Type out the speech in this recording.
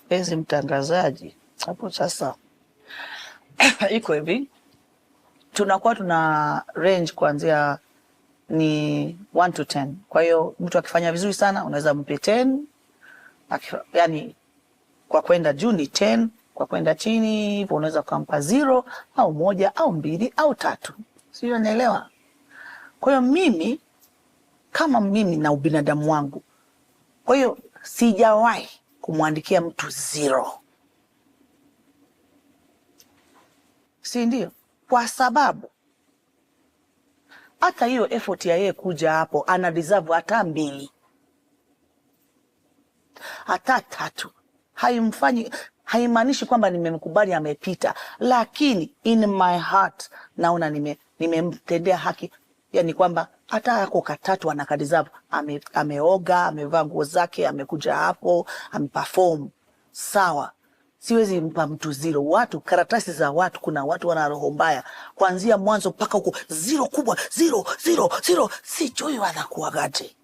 Mpenzi mtangazaji, hapo sasa iko hivi, tunakuwa tuna range kuanzia ni 1 to 10. Kwa hiyo mtu akifanya vizuri sana unaweza mpe 10, yani kwa kwenda juu ni 10, kwa kwenda chini hivyo unaweza kumpa 0 au 1 au 2 au 3. Sio, unaelewa? Kwa hiyo mimi kama mimi na ubinadamu wangu, kwa hiyo sijawahi kumwandikia mtu 0. Si ndio? Kwa sababu hata hiyo effort ya yeye kuja hapo ana deserve hata 2 hata 3. Haimfanyi, haimaanishi kwamba nimemkubali amepita, lakini in my heart naona nimemtendea haki, yani kwamba hata yako katatu anakadeserve. Ameoga, amevaa nguo zake, amekuja hapo, ameperform sawa. Siwezi mpa mtu 0. Watu, karatasi za watu, kuna watu wana roho mbaya kuanzia mwanzo mpaka huko 0 kubwa 0 0 0. Sijui wanakuwa gaje.